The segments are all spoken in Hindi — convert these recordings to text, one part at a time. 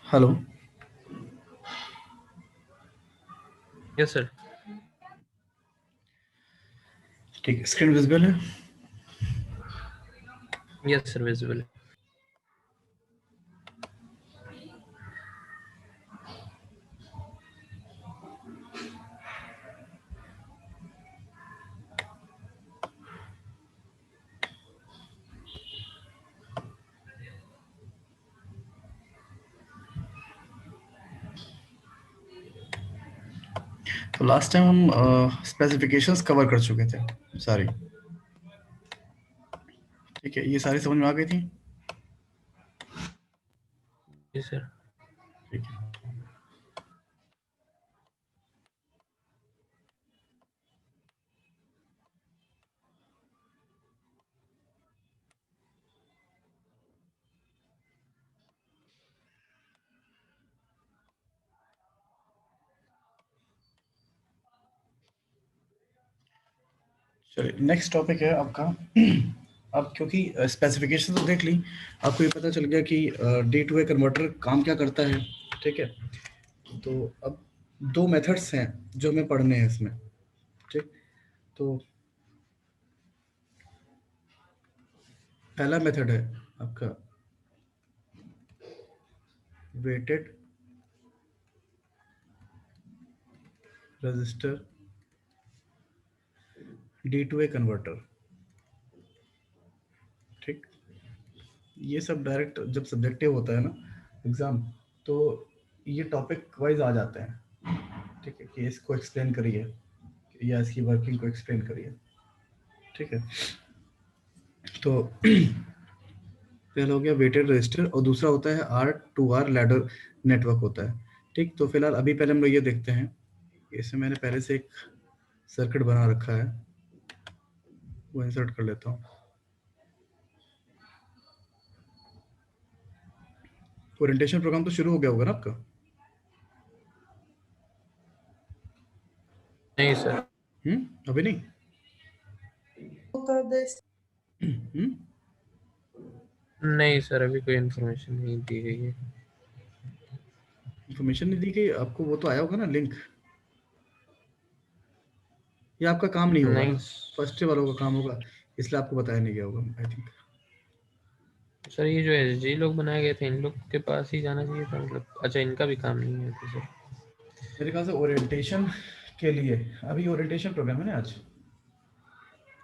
हेलो। Yes sir. ठीक, स्क्रीन विजिबल है? यस सर, विजिबल है। तो लास्ट टाइम हम स्पेसिफिकेशंस कवर कर चुके थे सारी। ठीक है, ये सारी समझ में आ गई थी? जी सर। ठीक है। चलिए, नेक्स्ट टॉपिक है आपका। अब क्योंकि स्पेसिफिकेशन तो देख ली, आपको ये पता चल गया कि डी टू ए कन्वर्टर काम क्या करता है। ठीक है, तो अब दो मेथड्स हैं जो हमें पढ़ने हैं इसमें। ठीक, तो पहला मेथड है आपका weighted resistor D to A converter. ठीक, ये सब डायरेक्ट जब सब्जेक्टिव होता है ना एग्जाम, तो ये टॉपिक वाइज आ जाते हैं। ठीक है, कि इसको एक्सप्लेन करिए या इसकी वर्किंग को एक्सप्लेन करिए। ठीक है, तो पहला हो गया वेटेड रजिस्टर और दूसरा होता है R two R ladder network होता है। ठीक, तो फिलहाल अभी पहले हम लोग ये देखते हैं। इसमें मैंने पहले से एक सर्किट बना रखा है, वो इंसर्ट कर लेता हूँ। ओरिएंटेशन प्रोग्राम तो शुरू हो गया होगा ना आपका? नहीं सर। अभी नहीं? नहीं सर, अभी कोई इन्फॉर्मेशन नहीं दी गई है। इन्फॉर्मेशन नहीं दी गई आपको? वो तो आया होगा ना लिंक, या आपका काम नहीं होगा ना, नहीं फर्स्ट वालों का काम होगा, इसलिए आपको बताया नहीं गया होगा आई थिंक। सर, ये जो एसजी लोग बनाए गए थे इन लोग के पास ही जाना चाहिए था, मतलब अच्छा इनका भी काम नहीं है तो सर। मेरे ख्याल से ओरिएंटेशन के लिए अभी ओरिएंटेशन प्रोग्राम है ना आज,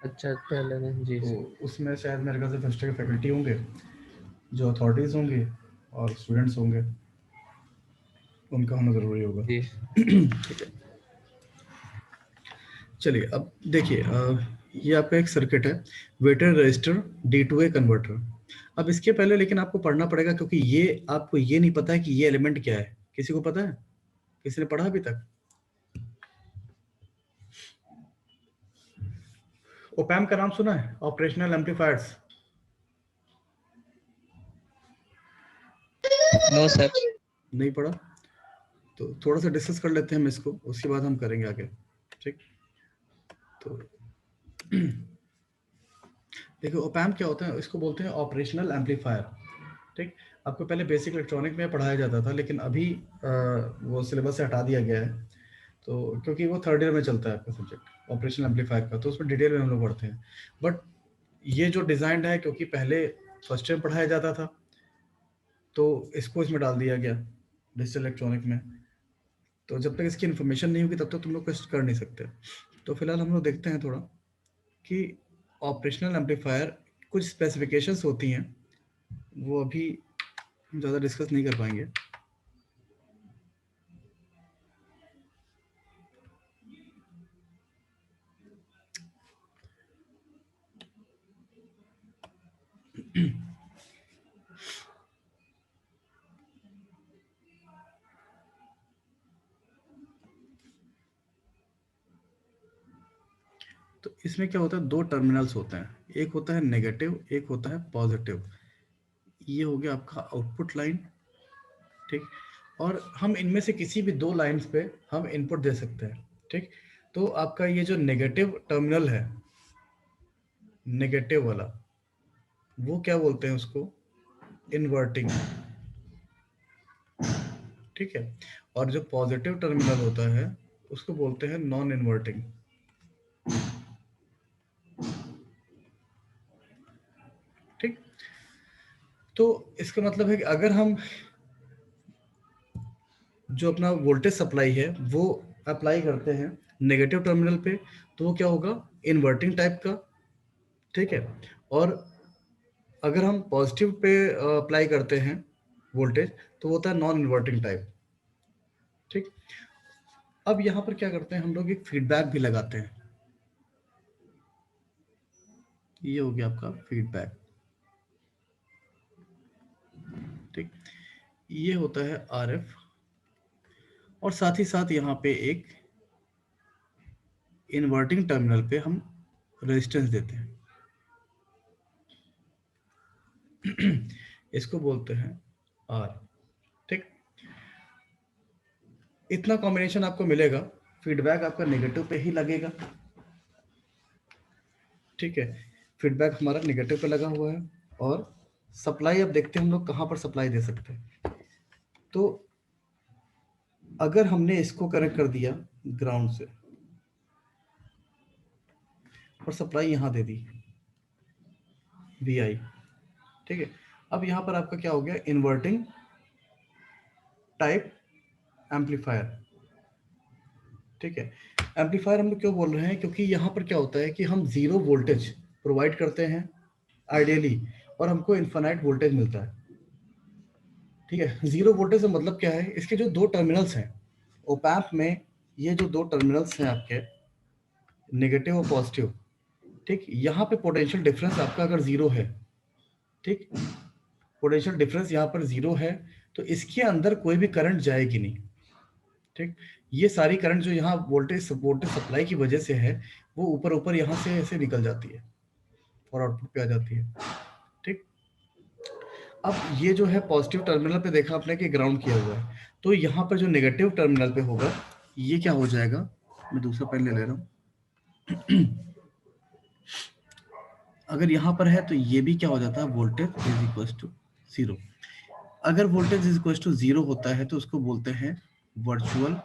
अच्छा पहले ना जी तो सर। उसमें शायद मेरे ख्याल से फर्स्ट के फैकल्टी होंगे, जो अथॉरिटीज़ होंगे और स्टूडेंट्स होंगे, उनका होना ज़रूरी होगा। जी ठीक है, चलिए अब देखिए, ये आपका एक सर्किट है weighted resistor D to A converter. अब इसके पहले लेकिन आपको पढ़ना पड़ेगा, क्योंकि ये आपको ये नहीं पता है कि ये एलिमेंट क्या है। किसी को पता है? किसी ने पढ़ा अभी तक? ओपैम का नाम सुना है? Operational amplifiers. No sir. नहीं पढ़ा? तो थोड़ा सा डिस्कस कर लेते हैं हम इसको, उसके बाद हम करेंगे आगे। ठीक, तो देखिए ओपैम क्या होता है, इसको बोलते हैं ऑपरेशनल एम्पलीफायर। ठीक, आपको पहले बेसिक इलेक्ट्रॉनिक में पढ़ाया जाता था, लेकिन अभी वो सिलेबस से हटा दिया गया है, तो क्योंकि वो थर्ड ईयर में चलता है आपका सब्जेक्ट ऑपरेशनल एम्पलीफायर का, तो उसमें डिटेल में हम लोग पढ़ते हैं। बट ये जो डिज़ाइंड है, क्योंकि पहले फर्स्ट ईयर पढ़ाया जाता था, तो इसको इसमें डाल दिया गया डिजिटल इलेक्ट्रॉनिक में। तो जब तक इसकी इन्फॉर्मेशन नहीं होगी तब तक तुम लोग कुछ कर नहीं सकते। तो फिलहाल हम लोग देखते हैं थोड़ा कि ऑपरेशनल एम्पलीफायर कुछ स्पेसिफिकेशंस होती हैं, वो अभी हम ज़्यादा डिस्कस नहीं कर पाएंगे। तो इसमें क्या होता है, दो टर्मिनल्स होते हैं, एक होता है नेगेटिव, एक होता है पॉजिटिव। ये हो गया आपका आउटपुट लाइन। ठीक, और हम इनमें से किसी भी दो लाइंस पे हम इनपुट दे सकते हैं। ठीक, तो आपका ये जो नेगेटिव टर्मिनल है, नेगेटिव वाला, वो क्या बोलते हैं उसको, इन्वर्टिंग, ठीक है। और जो पॉजिटिव टर्मिनल होता है उसको बोलते हैं नॉन इन्वर्टिंग, ठीक। तो इसका मतलब है कि अगर हम जो अपना वोल्टेज सप्लाई है वो अप्लाई करते हैं नेगेटिव टर्मिनल पे, तो वो क्या होगा, इन्वर्टिंग टाइप का, ठीक है। और अगर हम पॉजिटिव पे अप्लाई करते हैं वोल्टेज, तो वो होता है नॉन इन्वर्टिंग टाइप, ठीक। अब यहाँ पर क्या करते हैं हम लोग, एक फीडबैक भी लगाते हैं। ये हो गया आपका फीडबैक, ठीक। ये होता है आरएफ, और साथ ही साथ यहाँ पे एक इन्वर्टिंग टर्मिनल पे हम रेजिस्टेंस देते हैं। इसको बोलते हैं आर, ठीक। इतना कॉम्बिनेशन आपको मिलेगा, फीडबैक आपका नेगेटिव पे ही लगेगा, ठीक है। फीडबैक हमारा नेगेटिव पे लगा हुआ है, और सप्लाई अब देखते हैं हम लोग कहाँ पर सप्लाई दे सकते हैं। तो अगर हमने इसको कनेक्ट कर दिया ग्राउंड से और सप्लाई यहाँ दे दी VI, ठीक है। अब यहाँ पर आपका क्या हो गया, इन्वर्टिंग टाइप एम्पलीफायर, ठीक है। एम्पलीफायर हम लोग क्यों बोल रहे हैं, क्योंकि यहाँ पर क्या होता है कि हम जीरो वोल्टेज प्रोवाइड करते हैं आइडियली, और हमको इन्फिनाइट वोल्टेज मिलता है, ठीक है। जीरो वोल्टेज से मतलब क्या है, इसके जो दो टर्मिनल्स हैं ओपैम्प में, ये जो दो टर्मिनल्स हैं आपके नेगेटिव और पॉजिटिव, ठीक, यहाँ पे पोटेंशियल डिफरेंस आपका अगर जीरो है, ठीक, पोटेंशियल डिफरेंस यहाँ पर जीरो है, तो इसके अंदर कोई भी करंट जाएगी नहीं, ठीक। ये सारी करंट जो यहाँ वोल्टेज वोल्टेज सप्लाई की वजह से है, वो ऊपर ऊपर यहाँ से ऐसे निकल जाती है और आउटपुट पे आ जाती है, ठीक। अब ये जो है पॉजिटिव टर्मिनल पे देखा आपने कि ग्राउंड किया हुआ है, तो यहाँ पर जो नेगेटिव टर्मिनल पे होगा, ये क्या हो जाएगा, मैं दूसरा पेन ले रहा हूँ। अगर यहाँ पर है तो ये भी क्या हो जाता है, voltage is equal to zero. अगर voltage is equal to zero होता है तो उसको बोलते हैं वर्चुअल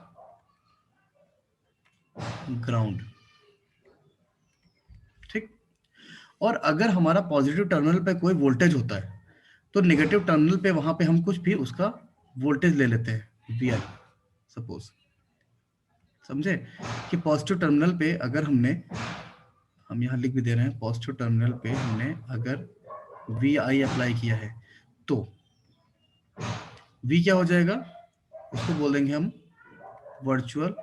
ग्राउंड, ठीक। और अगर हमारा पॉजिटिव टर्मिनल पे कोई वोल्टेज होता है, तो नेगेटिव टर्मिनल पे वहां पे हम कुछ भी उसका वोल्टेज ले लेते हैं, VI सपोज, समझे। कि पॉजिटिव टर्मिनल पे अगर हम यहाँ लिख भी दे रहे हैं, पॉजिटिव टर्मिनल पे हमने अगर VI अप्लाई किया है, तो V क्या हो जाएगा, उसको बोल देंगे हम वर्चुअल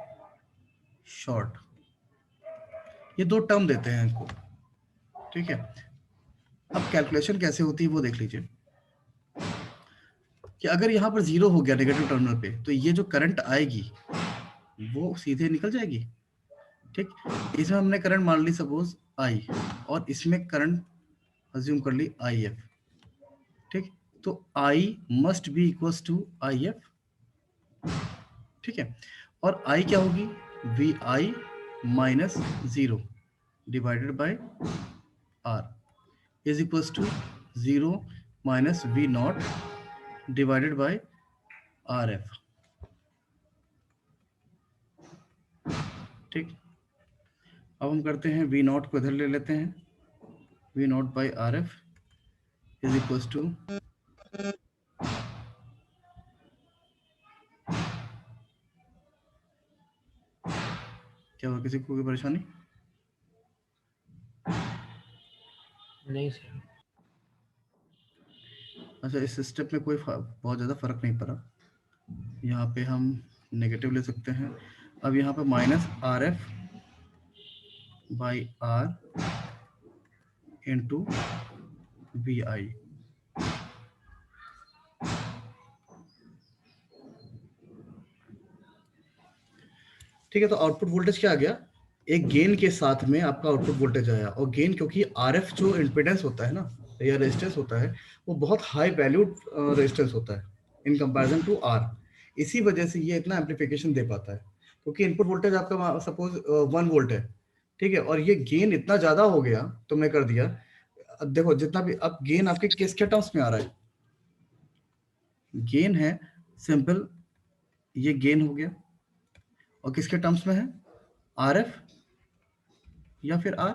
शॉर्ट। ये दो टर्म देते हैं इनको, ठीक है। अब कैलकुलेशन कैसे होती है वो देख लीजिए, कि अगर यहाँ पर जीरो हो गया नेगेटिव टर्मिनल पे, तो ये जो करंट आएगी वो सीधे निकल जाएगी, ठीक। इसमें हमने करंट मान ली सपोज I, और इसमें करंट अज्यूम कर ली IF, ठीक। तो I must be equals to IF, ठीक है। और I क्या होगी, VI minus zero divided by R is equals to zero minus V0 divided by RF, ठीक। अब हम करते हैं V0 को इधर ले लेते हैं, V0 by RF is equals to, क्या हुआ, किसी को कोई परेशानी? नहीं सर। अच्छा, इस स्टेप में कोई बहुत ज़्यादा फर्क नहीं पड़ा, यहाँ पे हम नेगेटिव ले सकते हैं। अब यहाँ पे minus RF by R into VI, ठीक है। तो आउटपुट वोल्टेज क्या आ गया, एक गेन के साथ में आपका आउटपुट वोल्टेज आया, और गेन क्योंकि RF जो इम्पीडेंस होता है ना, या रेजिस्टेंस होता है, वो बहुत हाई वैल्यूड रेजिस्टेंस होता है इन कंपैरिजन टू R, इसी वजह से ये इतना एम्पलीफिकेशन दे पाता है, क्योंकि इनपुट वोल्टेज आपका सपोज 1 वोल्ट है, ठीक है, और ये गेन इतना ज्यादा हो गया तुमने कर दिया, देखो जितना भी अब गेन आपके किसके टर्म्स में आ रहा है, गेन है सिंपल, ये गेन हो गया, और किसके टर्म्स में है, आर एफ या फिर आर।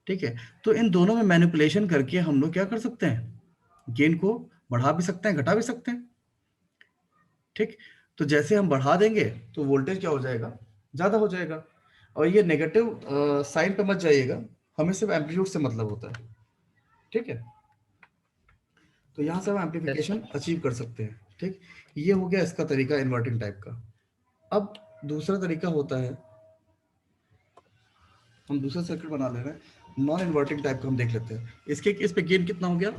ठीक है, तो इन दोनों में मैनिपुलेशन करके हम लोग क्या कर सकते हैं, गेन को बढ़ा भी सकते हैं, घटा भी सकते हैं। ठीक, तो जैसे हम बढ़ा देंगे तो वोल्टेज क्या हो जाएगा, ज्यादा हो जाएगा। और ये नेगेटिव साइन पे मत जाइएगा, हमें सिर्फ एम्पलीट्यूड से मतलब होता है। ठीक है, तो यहाँ से हम यस एम्पलीफिकेशन सर। अचीव कर सकते हैं। ठीक, ये हो गया इसका तरीका इन्वर्टिंग टाइप का। अब दूसरा तरीका होता है, हम दूसरा सर्किट बना ले रहे हैं नॉन इन्वर्टिंग टाइप का, हम देख लेते हैं। इसके इस पे गेन कितना हो गया,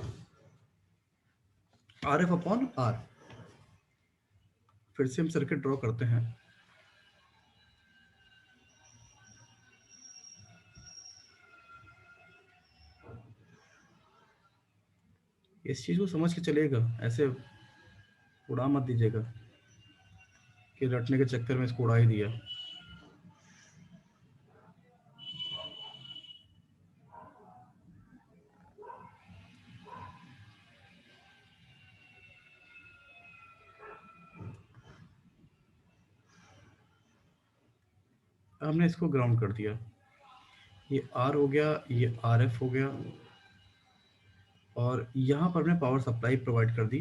आर एफ अपॉन आर। फिर से हम सर्किट ड्रॉ करते हैं। इस चीज को समझ के चलिएगा, ऐसे उड़ा मत दीजिएगा कि रटने के चक्कर में इसको उड़ा ही दिया। हमने इसको ग्राउंड कर दिया, ये आर हो गया, ये आर एफ हो गया, और यहाँ पर हमने पावर सप्लाई प्रोवाइड कर दी,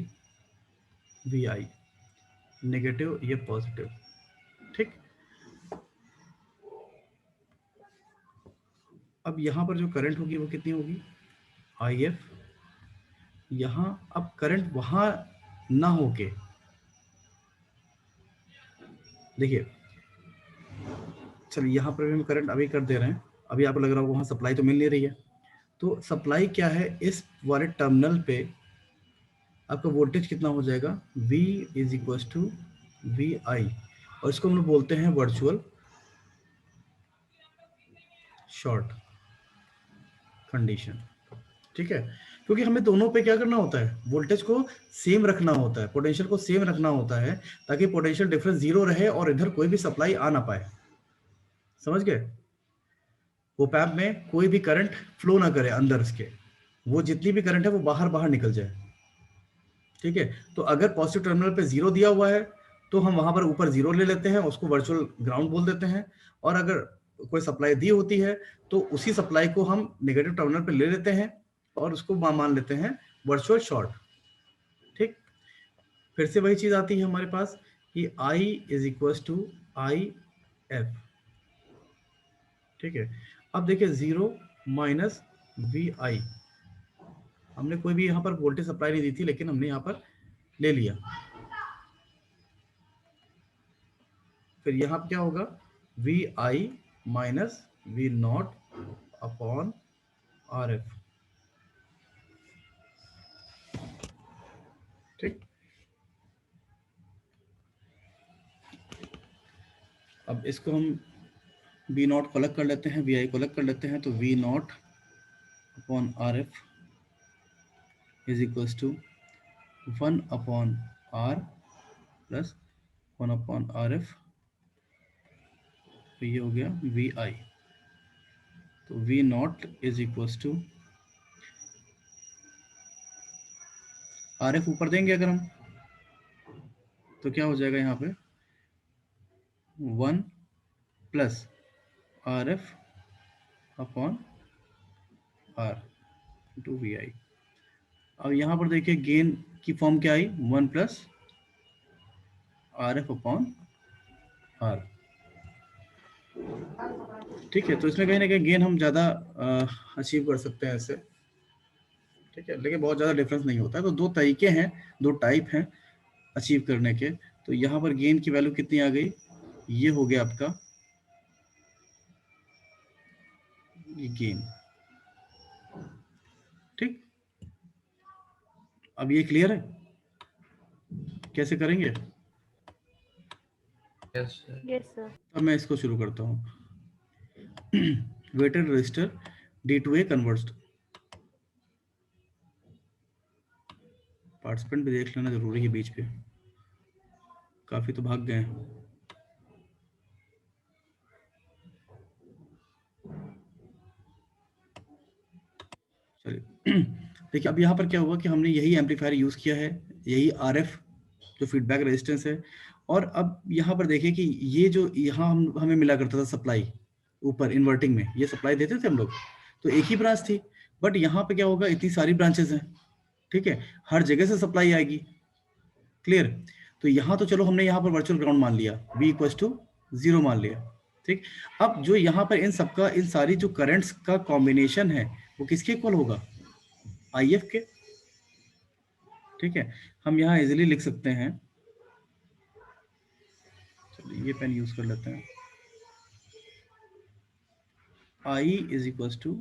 वी आई, नेगेटिव ये पॉजिटिव। ठीक, अब यहाँ पर जो करंट होगी वो कितनी होगी, आई एफ। यहाँ अब करंट वहाँ ना होके, देखिए चलिए यहाँ पर भी हम करंट अभी कर दे रहे हैं, अभी आपको लग रहा होगा वहाँ सप्लाई तो मिल नहीं रही है। तो सप्लाई क्या है, इस वाले टर्मिनल पे आपका वोल्टेज कितना हो जाएगा, V is equal to V I, और इसको हम लोग बोलते हैं वर्चुअल शॉर्ट कंडीशन। ठीक है, क्योंकि हमें दोनों पे क्या करना होता है, वोल्टेज को सेम रखना होता है, पोटेंशियल को सेम रखना होता है, ताकि पोटेंशियल डिफरेंस जीरो रहे और इधर कोई भी सप्लाई आ ना पाए। समझ गए, वो पैप में कोई भी करंट फ्लो ना करे अंदर इसके, वो जितनी भी करंट है वो बाहर बाहर निकल जाए। ठीक है, तो अगर पॉजिटिव टर्मिनल पे जीरो दिया हुआ है तो हम वहां पर ऊपर जीरो ले लेते हैं, उसको वर्चुअल ग्राउंड बोल देते हैं। और अगर कोई सप्लाई दी होती है तो उसी सप्लाई को हम नेगेटिव टर्मिनल पे ले लेते हैं और उसको मान लेते हैं वर्चुअल शॉर्ट। ठीक, फिर से वही चीज आती है हमारे पास कि I is equal to I F. ठीक है, अब देखिए जीरो माइनस वी आई, हमने कोई भी यहाँ पर वोल्टेज सप्लाई नहीं दी थी, लेकिन हमने यहाँ पर ले लिया। फिर यहाँ पे क्या होगा, V I minus V not upon R F. ठीक, अब इसको हम वी नॉट को अलग कर लेते हैं, वी आई को अलग कर लेते हैं, तो V not upon R F is equal to 1/r plus 1/rf। तो ये हो गया वी आई, तो V not is equal to R F ऊपर देंगे अगर हम, तो क्या हो जाएगा यहाँ पे 1 plus R F upon R two V I. अब यहाँ पर देखिए गेन की फॉर्म क्या आई, 1 plus R F upon R. ठीक है, तो इसमें कहीं ना कहीं गेन हम ज़्यादा अचीव कर सकते हैं इससे। ठीक है, लेकिन बहुत ज़्यादा डिफरेंस नहीं होता है। तो दो तरीके हैं, दो टाइप हैं अचीव करने के। तो यहाँ पर गेन की वैल्यू कितनी आ गई, ये हो गया आपका ये गेन। ठीक, अब ये क्लियर है कैसे करेंगे। Yes sir. Yes sir. अब मैं इसको शुरू करता हूँ। Weighted resistor D to A convert, participant भी देख लेना जरूरी है, बीच पे काफी तो भाग गए हैं। देखिए अब यहाँ पर क्या हुआ कि हमने यही एम्पलीफायर यूज किया है, यही RF जो फीडबैक रेजिस्टेंस है, और अब यहाँ पर देखिए कि ये जो यहाँ हमें मिला करता था सप्लाई ऊपर इन्वर्टिंग में, ये सप्लाई देते थे हम लोग, तो एक ही ब्रांच थी, बट यहाँ पे क्या होगा, इतनी सारी ब्रांचेस हैं, ठीक है, हर जगह से सप्लाई आएगी, क्लियर। तो यहाँ तो चलो हमने यहाँ पर वर्चुअल ग्राउंड मान लिया, V इक्वल्स टू 0 मान लिया, ठीक। अब जो यहाँ पर इन सबका, इन सारी जो करंट्स का कॉम्बिनेशन है वो किसके इक्वल होगा, IF के, ठीक है। हम यहाँ इजीली लिख सकते हैं, चलिए ये पेन यूज कर लेते हैं, I is equals to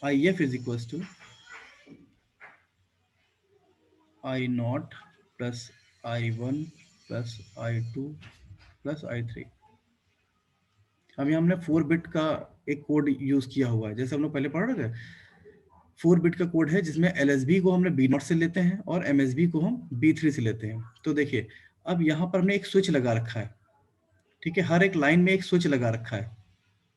IF is equals to I not plus I1 plus I2 plus I3। अब यहाँ हमने 4 बिट का एक कोड यूज किया हुआ है, जैसे हम लोग पहले पढ़ रहे थे, 4 बिट का कोड है जिसमें LSB को हमने B0 से लेते हैं और MSB को हम B3 से लेते हैं। तो देखिए अब यहाँ पर हमने एक स्विच लगा रखा है, ठीक है, हर एक लाइन में एक स्विच लगा रखा है,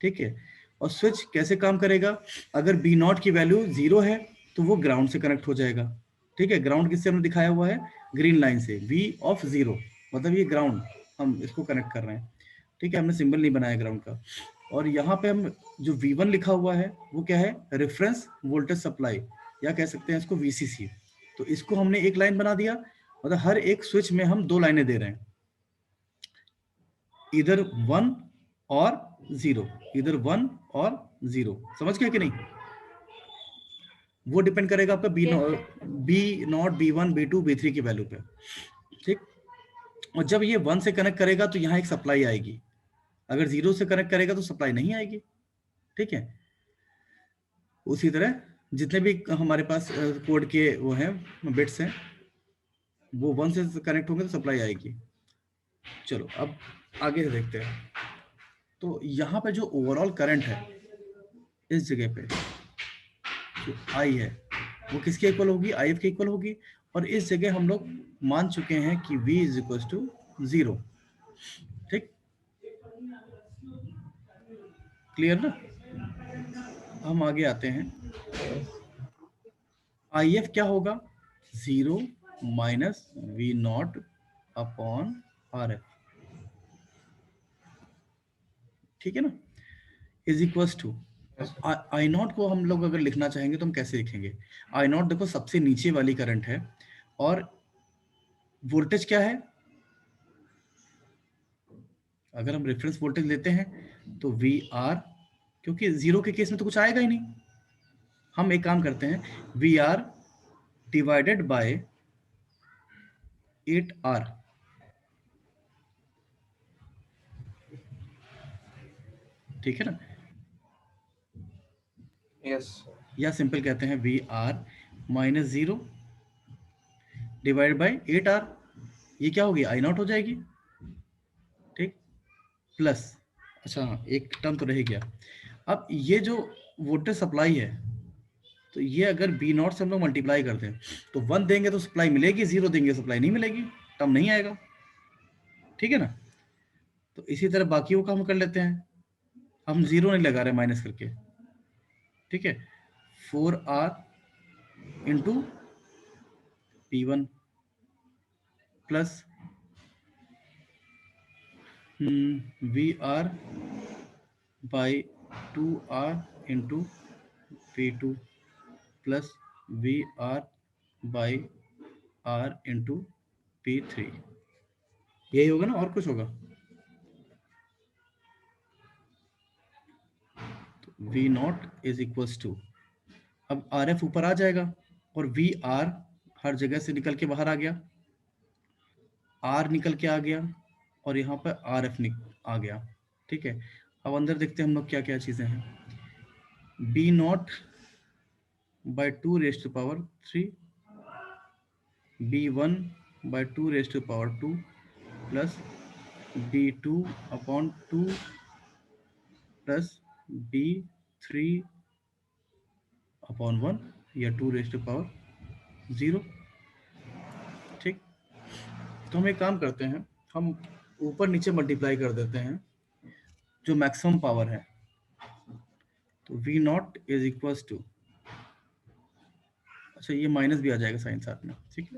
ठीक है। और स्विच कैसे काम करेगा, अगर B0 की वैल्यू 0 है तो वो ग्राउंड से कनेक्ट हो जाएगा, ठीक है। ग्राउंड किससे हमने दिखाया हुआ है, ग्रीन लाइन से, V ऑफ 0, मतलब ये ग्राउंड, हम इसको कनेक्ट कर रहे हैं, ठीक है, हमने सिंबल नहीं बनाया ग्राउंड का। और यहाँ पे हम जो V1 लिखा हुआ है वो क्या है, रेफरेंस वोल्टेज सप्लाई, या कह सकते हैं इसको VCC। तो इसको हमने एक लाइन बना दिया, मतलब हर एक स्विच में हम 2 लाइनें दे रहे हैं, इधर 1 और 0, इधर 1 और 0, समझ गए कि नहीं। वो डिपेंड करेगा आपका B0, B1, B2, B3 की वैल्यू पे, ठीक। और जब ये 1 से कनेक्ट करेगा तो यहाँ एक सप्लाई आएगी, अगर 0 से कनेक्ट करेगा तो सप्लाई नहीं आएगी, ठीक है। उसी तरह जितने भी हमारे पास कोड के वो हैं बिट्स हैं, वो 1 से कनेक्ट होंगे तो सप्लाई आएगी। चलो अब आगे से देखते हैं। तो यहाँ पे जो ओवरऑल करंट है इस जगह पे जो I है वो किसके इक्वल होगी, IF के इक्वल होगी। और इस जगह हम लोग मान चुके हैं कि V इज इक्वल टू 0, ठीक, क्लियर ना। हम आगे आते हैं, IF क्या होगा, 0 माइनस V0 अपॉन RF, ठीक है ना, is equal to, I not को हम लोग अगर लिखना चाहेंगे तो हम कैसे लिखेंगे, आई नॉट देखो सबसे नीचे वाली करंट है, और वोल्टेज क्या है, अगर हम रेफरेंस वोल्टेज लेते हैं तो VR, क्योंकि 0 के केस में तो कुछ आएगा ही नहीं, हम एक काम करते हैं, VR डिवाइडेड बाय 8R, ठीक है ना, यस, या सिंपल कहते हैं VR minus 0 divide by 8R, ये क्या होगी, I नॉट हो जाएगी, ठीक, प्लस, अच्छा हाँ एक टर्म तो रह गया। अब ये जो वोल्टेज सप्लाई है, तो ये अगर B0 से हम लोग मल्टीप्लाई करते हैं तो 1 देंगे तो सप्लाई मिलेगी, 0 देंगे सप्लाई नहीं मिलेगी, टर्म नहीं आएगा, ठीक है ना। तो इसी तरह बाकियों का हम कर लेते हैं, हम 0 नहीं लगा रहे माइनस करके, ठीक है, 4R into P1 plus VR by 2R into P2 plus VR by R into P3, यही होगा ना, और कुछ होगा, तो V0 इज इक्वल्स टू, अब RF ऊपर आ जाएगा और VR हर जगह से निकल के बाहर आ गया, R निकल के आ गया, और यहाँ पर RF आ गया, ठीक है। अब अंदर देखते हैं हम लोग क्या क्या चीजें हैं, B0 by 2 raise to power 3, B1 by 2 raise to power 2 plus B2 upon 2 plus B3 upon 1 या 2 रेज टू पावर 0, ठीक। तो हम एक काम करते हैं, हम ऊपर नीचे मल्टीप्लाई कर देते हैं जो मैक्सिमम पावर है, तो V0 इज इक्वल्स टू अच्छा ये माइनस भी आ जाएगा साइन साथ में, ठीक।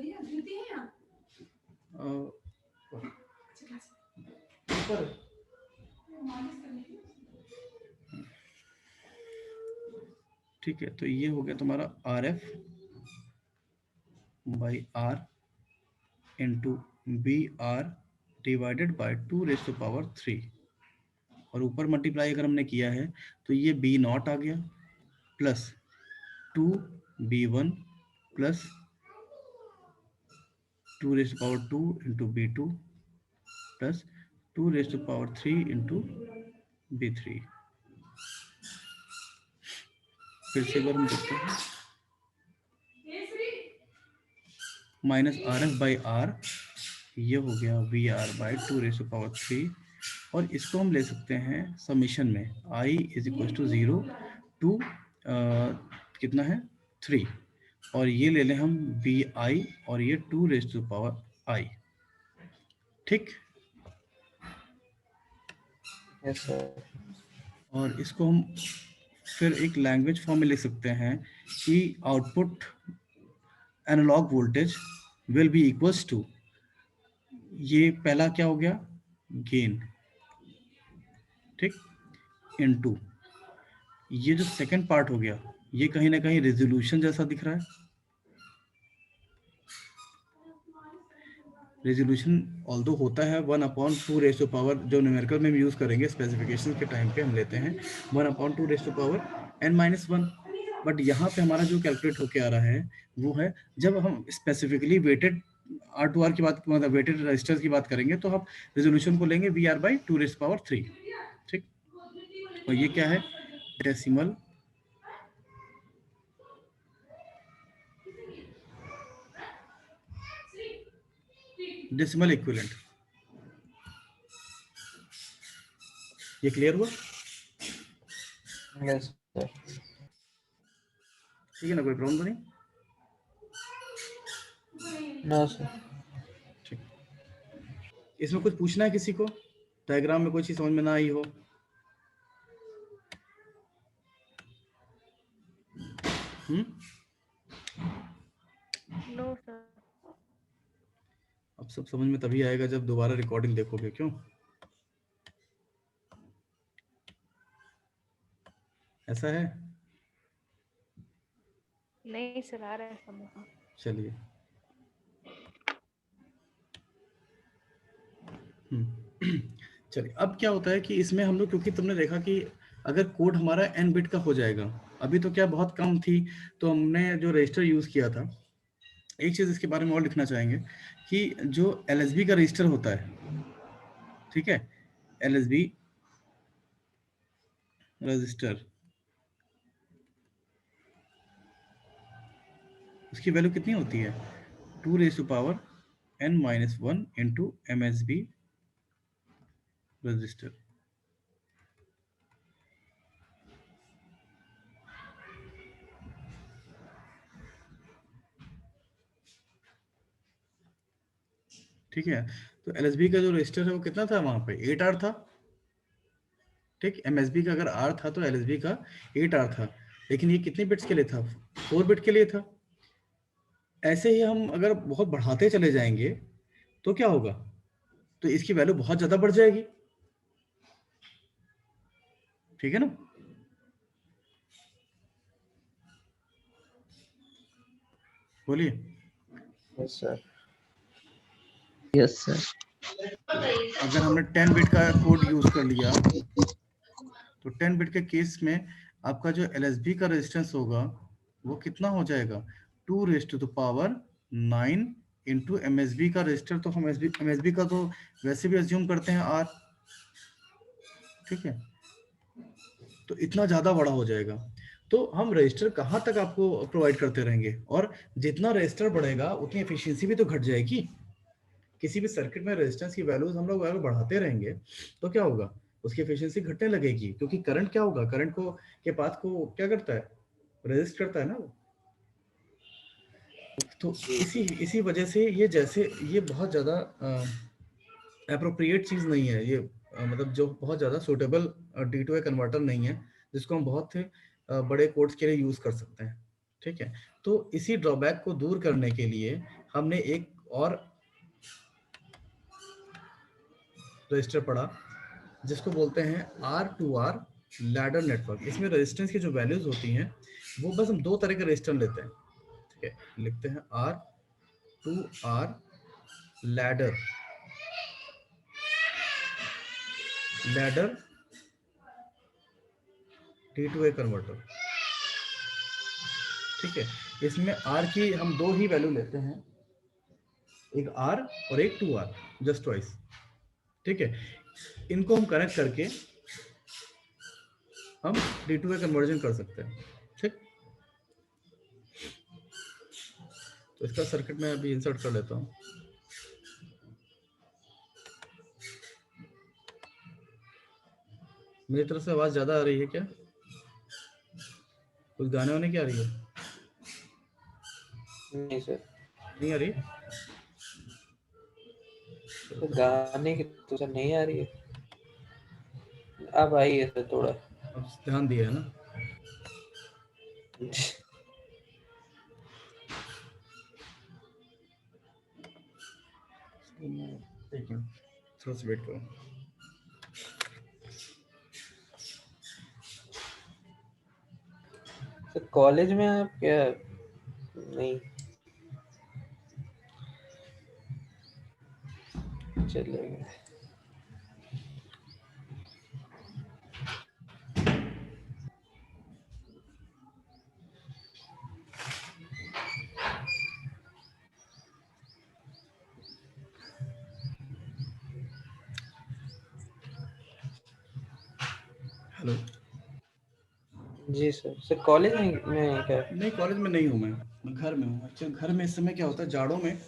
ठीक है, तो ये हो गया तुम्हारा R F by R into B R divided by 2⁻³ और ऊपर मल्टीप्लाई अगर हमने किया है तो ये बी नॉट आ गया plus 2b1 plus 2⁻² into b2 plus 2⁻³ into b3। फिर से एक बार हम देखते हैं, minus R F by R, ये हो गया वी आर बाई 2⁻³ और इसको हम ले सकते हैं समीशन में i is equal to 0 to कितना है 3 और ये ले लें हम बी आई और ये 2⁻i, ठीक। Yes sir. और इसको हम फिर एक लैंग्वेज फॉर्म में लिख सकते हैं कि output analogue voltage will be equals to, ये पहला क्या हो गया गेन, ठीक, इनटू ये जो सेकंड पार्ट हो गया ये कहीं ना कहीं रेजोल्यूशन जैसा दिख रहा है। रेजोल्यूशन ऑल्दो होता है 1/2 जो न्यूमेरिकल में यूज करेंगे स्पेसिफिकेशन के टाइम पे हम लेते हैं 1/2n-1, बट यहाँ पे हमारा जो कैलकुलेट होके आ रहा है वो है जब हम स्पेसिफिकली वेटेड R2R की बात, मतलब वेटेड रजिस्टर्स की बात करेंगे तो हम रेजोल्यूशन को लेंगे VR/2⁻3, ठीक। और ये क्या है डेसिमल इक्विवेलेंट। ये क्लियर हुआ? Yes sir. ठीक है ना, कोई प्रॉब्लम तो नहीं? No sir. ठीक, इसमें कुछ पूछना है किसी को? डायग्राम में कोई चीज समझ में ना आई हो? No sir. अब सब समझ में तभी आएगा जब दोबारा रिकॉर्डिंग देखोगे, क्यों? ऐसा है? नहीं सर, आ रहा है समझ में। चलिए, चलिए अब क्या होता है कि इसमें हम लोग, क्योंकि तुमने देखा कि अगर कोड हमारा n बिट का हो जाएगा, अभी तो क्या बहुत कम थी, तो हमने जो रजिस्टर यूज किया था, एक चीज इसके बारे में और लिखना चाहेंगे कि जो LSB का रजिस्टर होता है, ठीक है, LSB रजिस्टर, उसकी वैल्यू कितनी होती है 2⁻n-1 इंटू MSB रजिस्टर, ठीक है। तो LSB का जो रजिस्टर है वो कितना था वहां पे 8R था, ठीक। MSB का अगर R था तो LSB का 8R था, लेकिन ये कितने बिट्स के लिए था 4 बिट के लिए था। ऐसे ही हम अगर बहुत बढ़ाते चले जाएंगे तो क्या होगा, तो इसकी वैल्यू बहुत ज्यादा बढ़ जाएगी, ठीक है ना। बोलिए। Yes sir. Yes sir. अगर हमने 10 बिट का कोड यूज कर लिया तो 10 बिट के केस में आपका जो LSB का रेजिस्टेंस होगा वो कितना हो जाएगा 2⁻9 इंटू MSB का रजिस्टर, तो हम MSB का तो वैसे भी अज्यूम करते हैं R, ठीक है, तो इतना ज्यादा बड़ा हो जाएगा। तो हम रजिस्टर कहाँ तक आपको प्रोवाइड करते रहेंगे, और जितना रजिस्टर बढ़ेगा उतनी एफिशिएंसी भी तो घट जाएगी। किसी भी सर्किट में रेजिस्टेंस की वैल्यूज हम लोग अगर बढ़ाते रहेंगे तो क्या होगा, उसकी एफिशिएंसी घटने लगेगी, क्योंकि करंट क्या होगा, करंट को के पाथ को क्या करता है, रेजिस्ट करता है ना वो। तो इसी वजह से ये जैसे ये बहुत ज्यादा अप्रोप्रिएट चीज नहीं है ये, मतलब जो बहुत ज्यादा सुटेबल D2A कन्वर्टर नहीं है जिसको हम बहुत बड़े कोड्स के लिए यूज कर सकते हैं, ठीक है, तो इसी ड्रॉबैक को दूर करने के लिए हमने एक और रजिस्टर पढ़ा जिसको बोलते हैं R2R लैडर नेटवर्क। इसमें रेजिस्टेंस की जो वैल्यूज होती हैं वो बस हम दो तरह के रेजिस्टेंस लेते हैं। ठीक है, लिखते हैं R2R लैडर D2A कन्वर्टर। ठीक है, इसमें R की हम दो ही वैल्यू लेते हैं, एक R और एक 2R, जस्ट ट्वाइस। ठीक है, इनको हम कनेक्ट करके हम D2A कन्वर्जन कर सकते हैं। ठीक, तो इसका सर्किट मैं अभी इंसर्ट कर लेता हूँ। मेरी तरफ से आवाज ज्यादा आ रही है क्या? कुछ गाने वाने की आ रही है? नहीं सर, नहीं आ रही? तो गाने की तो सर नहीं आ रही है, अब आई है सर थोड़ा। अब ध्यान दिया है ना? एक मिनट, थोड़ा सा वेट करो। सर कॉलेज में आप क्या नहीं चलेगा? हेलो। जी सर, सर कॉलेज में क्या? नहीं, कॉलेज में नहीं हूँ मैं घर में हूँ। अच्छा, घर में इस समय क्या होता है, जाड़ों में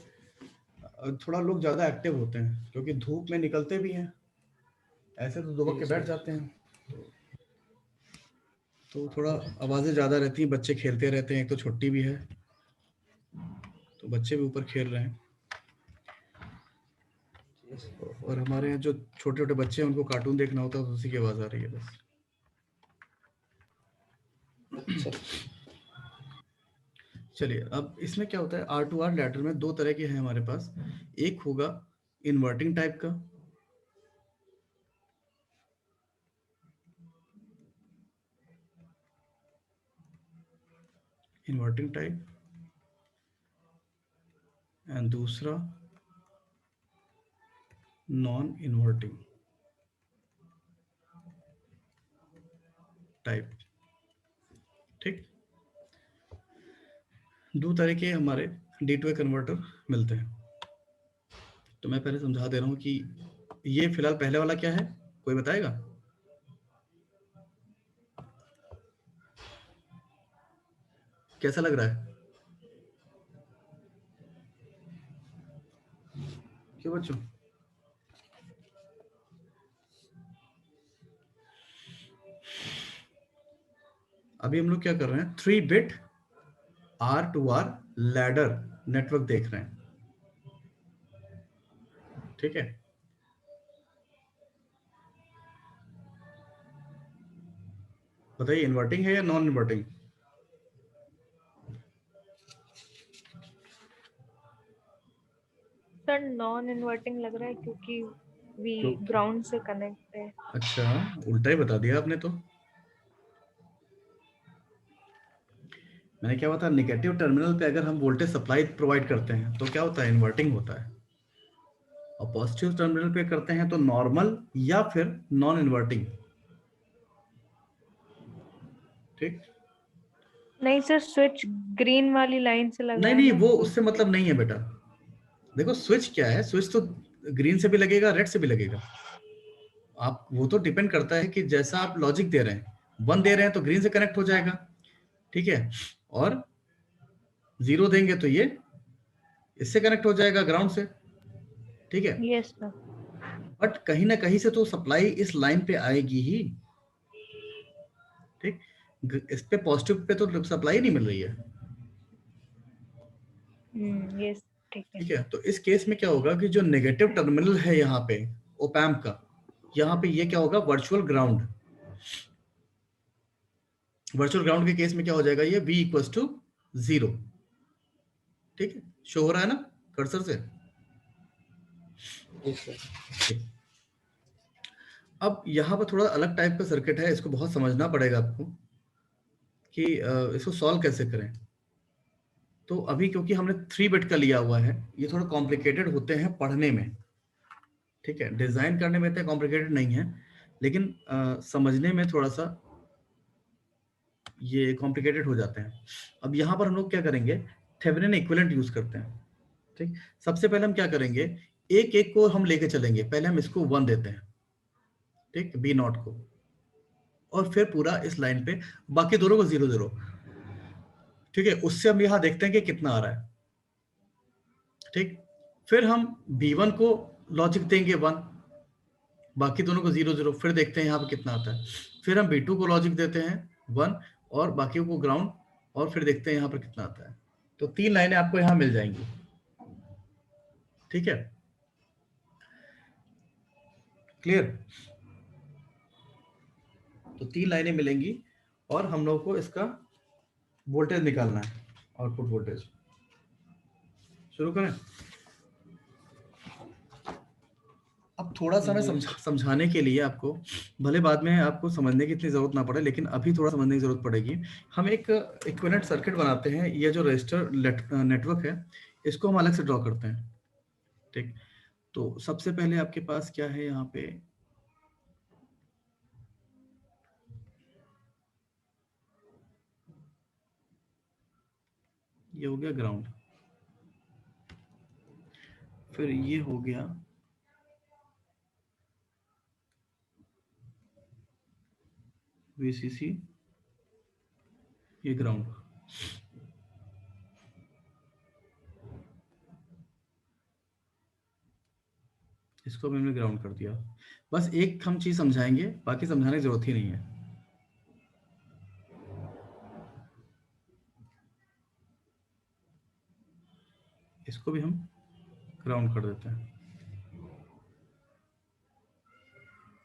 थोड़ा लोग ज़्यादा एक्टिव होते हैं क्योंकि धूप में निकलते भी हैं, ऐसे तो दुबक के बैठ जाते हैं, तो थोड़ा आवाज़ें ज़्यादा रहती हैं, बच्चे खेलते रहते हैं, एक तो छुट्टी भी है तो बच्चे भी ऊपर खेल रहे हैं, और हमारे यहाँ जो छोटे छोटे बच्चे हैं उनको कार्टून देखना होता है तो उसी की आवाज़ आ रही है बस। अच्छा। चलिए, अब इसमें क्या होता है, R2R लैडर में दो तरह के हैं हमारे पास। एक होगा इन्वर्टिंग टाइप का, इन्वर्टिंग टाइप, एंड दूसरा नॉन इन्वर्टिंग टाइप। ठीक, दो तरह के हमारे D2A कन्वर्टर मिलते हैं। तो मैं पहले समझा दे रहा हूँ कि ये फिलहाल पहले वाला क्या है, कोई बताएगा? कैसा लग रहा है? क्यों बच्चों? अभी हम लोग क्या कर रहे हैं, 3 बिट R2R लैडर नेटवर्क देख रहे हैं। ठीक है, बताइए इन्वर्टिंग है या non inverting? Sir non inverting लग रहा है क्योंकि वी क्यों? ग्राउंड से कनेक्ट है। अच्छा, उल्टा ही बता दिया आपने तो। मैंने क्या बता, नेगेटिव टर्मिनल पे अगर हम वोल्टेज सप्लाई प्रोवाइड करते हैं तो क्या होता है, इन्वर्टिंग होता है, और पॉजिटिव टर्मिनल पे करते हैं तो नॉर्मल या फिर नॉन इन्वर्टिंग। ठीक, नहीं सर, स्विच ग्रीन वाली लाइन से लगा नहीं है नहीं, ना, वो तो उससे मतलब नहीं है बेटा। देखो स्विच क्या है, स्विच तो ग्रीन से भी लगेगा, रेड से भी लगेगा। आप वो तो डिपेंड करता है कि जैसा आप लॉजिक दे रहे हैं, 1 दे रहे हैं तो ग्रीन से कनेक्ट हो जाएगा, ठीक है, और 0 देंगे तो ये इससे कनेक्ट हो जाएगा, ग्राउंड से। ठीक है, यस सर। बट कहीं ना कहीं से तो सप्लाई इस लाइन पे आएगी ही। ठीक, इस पे पॉजिटिव पे तो सप्लाई नहीं मिल रही है। यस, ठीक है। ठीक है, तो इस केस में क्या होगा कि जो नेगेटिव टर्मिनल है यहाँ पे ओप एम्प का, यहाँ पे ये क्या होगा, वर्चुअल ग्राउंड। वर्चुअल ग्राउंड के केस में क्या हो जाएगा, ये V इक्वल्स टू 0। ठीक है, शो हो रहा है ना कर्सर से? Yes sir. अब यहाँ पर थोड़ा अलग टाइप का सर्किट है, इसको बहुत समझना पड़ेगा आपको कि इसको सॉल्व कैसे करें। तो अभी क्योंकि हमने 3 बिट का लिया हुआ है, ये थोड़ा कॉम्प्लिकेटेड होते हैं पढ़ने में। ठीक है, डिजाइन करने में इतने कॉम्प्लिकेटेड नहीं है, लेकिन समझने में थोड़ा सा ये कॉम्प्लिकेटेड हो जाते हैं। अब यहाँ पर हम लोग क्या करेंगे, थेवेनिन इक्विवेलेंट यूज करते हैं। ठीक, सबसे पहले हम क्या करेंगे, एक एक को हम लेके चलेंगे। पहले हम इसको 1 देते हैं, ठीक, बी नॉट को, और फिर पूरा इस लाइन पे बाकी दोनों को 0 0। ठीक है, उससे हम यहाँ देखते हैं कि कितना आ रहा है। ठीक, फिर हम B1 को लॉजिक देंगे 1, बाकी दोनों को 0 0, फिर देखते हैं यहाँ पे कितना आता है। फिर हम B2 को लॉजिक देते हैं 1 और बाकी को ग्राउंड, और फिर देखते हैं यहाँ पर कितना आता है। तो 3 लाइनें आपको यहाँ मिल जाएंगी। ठीक है, क्लियर? तो 3 लाइनें मिलेंगी और हम लोग को इसका वोल्टेज निकालना है, आउटपुट वोल्टेज। शुरू करें? अब थोड़ा सा मैं समझाने के लिए आपको, भले बाद में आपको समझने की इतनी जरूरत ना पड़े, लेकिन अभी थोड़ा समझने की जरूरत पड़ेगी। हम एक इक्विवेलेंट सर्किट बनाते हैं। ये जो रजिस्टर नेटवर्क है, इसको हम अलग से ड्रॉ करते हैं। ठीक, तो सबसे पहले आपके पास क्या है यहाँ पे, ये हो गया ग्राउंड, फिर ये हो गया VCC, ये ग्राउंड। इसको भी हमने ग्राउंड कर दिया। बस एक हम चीज समझाएंगे, बाकी समझाने की जरूरत ही नहीं है। इसको भी हम ग्राउंड कर देते हैं।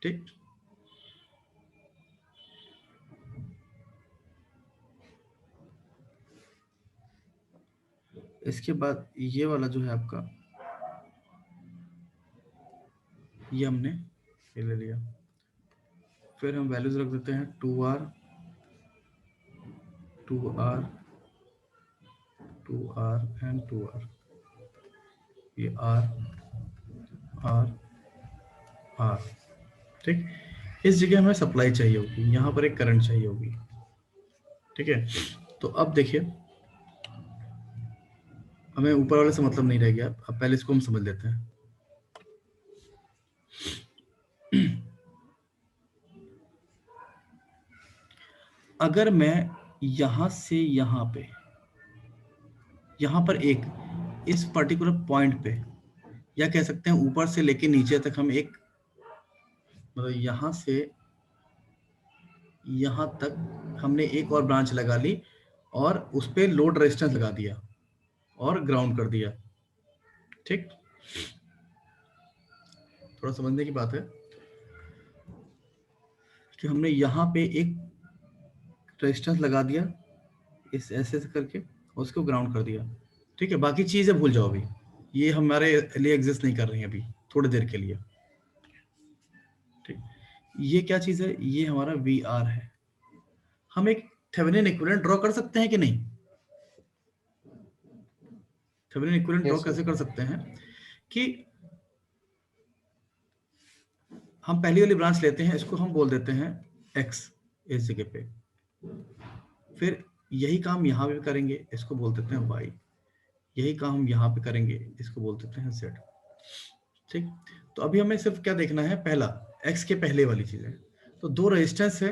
ठीक, इसके बाद ये वाला जो है आपका, ये हमने ये ले लिया। फिर हम वैल्यूज रख देते हैं 2R 2R 2R and 2R। ये R R R। ठीक, इस जगह हमें सप्लाई चाहिए होगी, यहाँ पर एक करंट चाहिए होगी। ठीक है, तो अब देखिए, हमें ऊपर वाले से मतलब नहीं रह गया। अब पहले इसको हम समझ लेते हैं। अगर मैं यहां से यहां पे, यहां पर एक इस पर्टिकुलर पॉइंट पे, या कह सकते हैं ऊपर से लेके नीचे तक हम एक, मतलब यहां से यहां तक हमने एक और ब्रांच लगा ली और उस पे लोड रेजिस्टेंस लगा दिया और ग्राउंड कर दिया। ठीक, थोड़ा समझने की बात है कि हमने यहाँ पे एक रेजिस्टेंस लगा दिया इस ऐसे करके, उसको ग्राउंड कर दिया। ठीक है, बाकी चीजें भूल जाओ, अभी ये हमारे लिए एग्जिस्ट नहीं कर रही है अभी, थोड़ी देर के लिए। ठीक, ये क्या चीज है, ये हमारा VR है। हम एक थेवेनिन इक्विवेलेंट ड्रॉ कर सकते हैं कि नहीं? थेवेनिन इक्विवेलेंट ड्रॉ कैसे कर सकते हैं कि हम पहली वाली ब्रांच लेते हैं, इसको हम बोल देते हैं X इस जगह पे, फिर यही काम यहाँ पे करेंगे, इसको बोल देते हैं Y। यही काम हम यहाँ पे करेंगे, इसको बोल देते हैं Z। ठीक, तो अभी हमें सिर्फ क्या देखना है, पहला X के पहले वाली चीजें। तो 2 रेजिस्टेंस है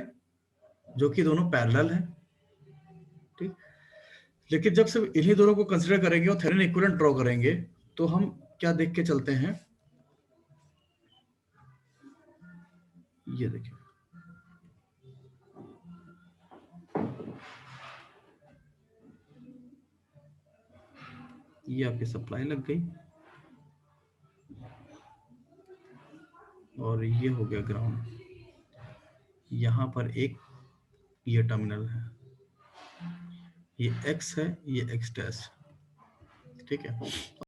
जो कि दोनों पैरेलल हैं। ठीक, लेकिन जब सिर्फ इन्हीं दोनों को कंसीडर करेंगे और थेवेनिन इक्विवेलेंट ड्रॉ करेंगे, तो हम क्या देख के चलते हैं, ये देखिए, ये आपकी सप्लाई लग गई और ये हो गया ग्राउंड। यहाँ पर एक ये टर्मिनल है, ये x है, ये x डैश, ठीक है।